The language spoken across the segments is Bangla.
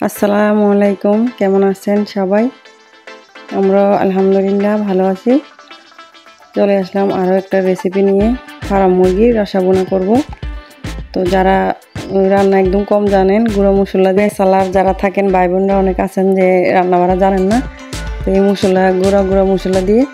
আসসালামু আলাইকুম, কেমন আছেন সবাই? আমরা আলহামদুলিল্লাহ ভালো আছি। চলে আসলাম আরও একটা রেসিপি নিয়ে। ফার্ম মুরগির রসা বোনা করব। তো যারা রান্না একদম কম জানেন, গুঁড়ো মশলা দিয়ে সালার যারা থাকেন ভাই বোনরা অনেক আছেন যে রান্না বাড়া জানেন না, তো এই মশলা গুঁড়ো মশলা দিয়ে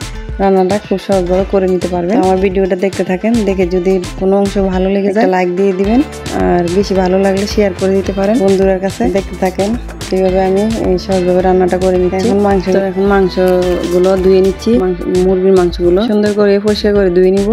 রান্নাটা খুব সহজভাবে করে নিতে পারবেন। আমার ভিডিওটা দেখতে থাকেন, দেখে যদি কোনো অংশ ভালো লেগে যায় লাইক দিয়ে দিবেন, আর বেশি ভালো লাগলে শেয়ার করে দিতে পারেন বন্ধুদের কাছে। দেখতে থাকেন এইভাবে আমি এই সহজভাবে রান্নাটা করে নিচ্ছি। এখন মাংসগুলো ধুয়ে নিচ্ছি। মুরগির মাংসগুলো সুন্দর করে পরিষ্কার করে ধুয়ে নিব।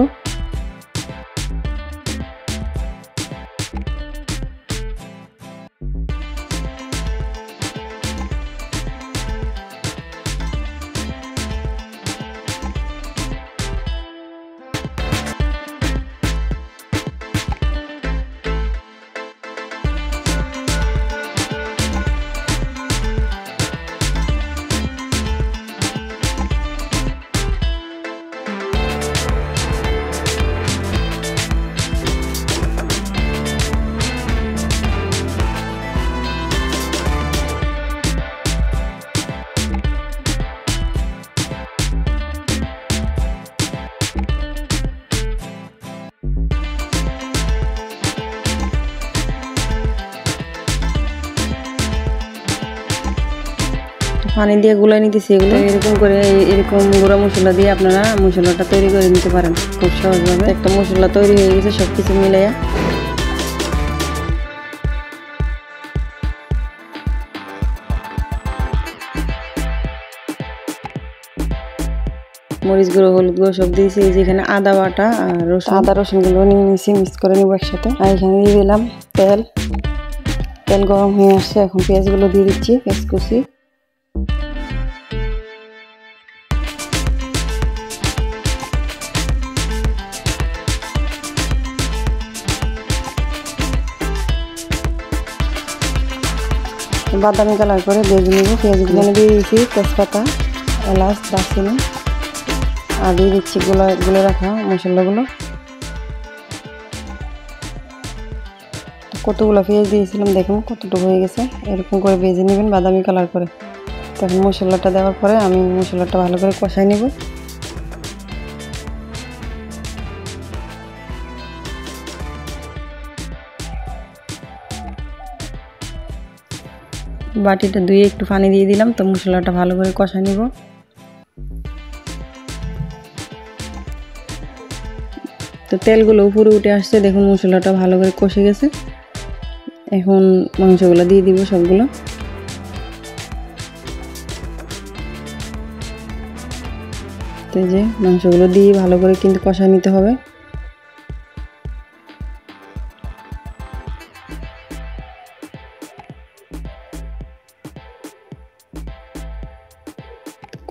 পানি দিয়ে গুলাই নিতেছি এগুলো। এরকম করে এরকম গুঁড়া মশলা দিয়ে আপনারা মশলাটা তৈরি করে নিতে পারেন খুব সহজভাবে। একটা মশলা তৈরি হয়ে গেছে সব কিছু মিলাইয়া। মরিচ গুঁড়ো, হলুদ গুঁড়ো সব দিয়েছি। এই যে এখানে আদা বাটা আর আদা রসুনগুলো নিয়ে নিয়েছি, মিক্স করে নিব একসাথে। আর এখানে দিয়ে দিলাম তেল গরম হয়ে আসছে। এখন পেঁয়াজগুলো দিয়ে দিচ্ছি, পেঁয়াজ কুচি। বাদামি কালার করে ভেজে নিব পেঁয়াজগুলো। দিয়ে দিচ্ছি তেজপাতা, এলাচ, দারচিনি, আর দিয়ে দিচ্ছি গুলে রাখা মশলাগুলো। কতগুলো পেঁয়াজ দিয়েছিলাম, দেখুন কতটুকু হয়ে গেছে। এরকম করে ভেজে নেবেন বাদামি কালার করে। তখন মশলাটা দেওয়ার পরে আমি মশলাটা ভালো করে কষাই নেব। বাটিটা ধুয়ে একটু পানি দিয়ে দিলাম, তো মশলাটা ভালো করে কষাই নিব। তো তেলগুলো উপরে উঠে আসছে, দেখুন মশলাটা ভালো করে কষে গেছে। এখন মাংসগুলো দিয়ে দিব সবগুলো। তো এই যে মাংসগুলো দিয়ে ভালো করে কিন্তু কষাই নিতে হবে।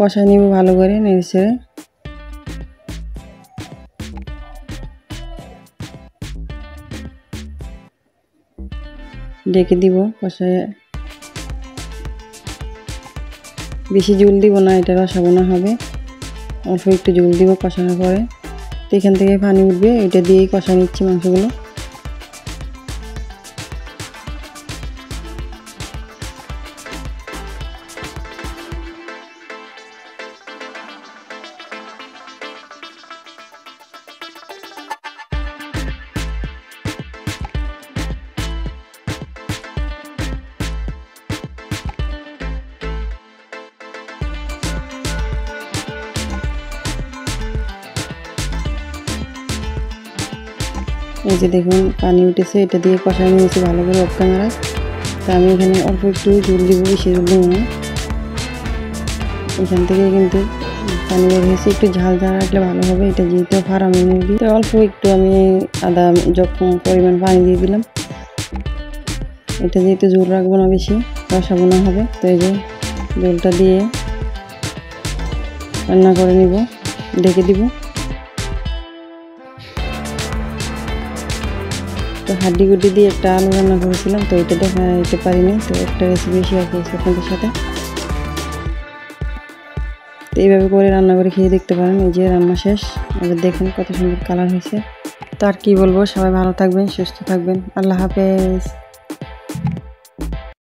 কষাই নিব ভালো করে নেড়ে। ঢেকে দিব কষায়। বেশি ঝোল দিব না, এটা রসা বোনা হবে। অল্প একটু ঝোল দিব কষানোর পরে। তো এখান থেকে পানি উঠবে, এটা দিয়েই কষা নিচ্ছি মাংসগুলো। এই যে দেখুন পানি উঠেছে, এটা দিয়ে কষাই নিয়েছি ভালো করে অফ ক্যামেরায়। তো আমি এখানে অল্প একটু ঝোল দিব, বেশি ঝোল দিব না। এখান থেকে কিন্তু পানি বের হয়েছে, একটু ঝাল রাখলে ভালো হবে। এটা যেহেতু ফার্মের মুরগি, তো অল্প একটু আমি আদা যখন পরিমাণ পানি দিয়ে দিলাম। এটা যেহেতু ঝোল রাখবো না, বেশি রসা বোনা হবে। তো এই যে ঝোলটা দিয়ে রান্না করে নিব, ঢেকে দিব। তো হাড্ডি গুড্ডি দিয়ে একটা আলু রান্না করেছিলাম, তো এটা দেখাতে পারিনি। তো একটা রেসিপি শেয়ার করেছি আপনাদের সাথে। তো এইভাবে করে রান্না করে খেয়ে দেখতে পারেন। এই যে রান্না শেষ, এবার দেখুন কত সুন্দর কালার হয়েছে। তো আর কি বলবো, সবাই ভালো থাকবেন, সুস্থ থাকবেন। আল্লাহ হাফেজ।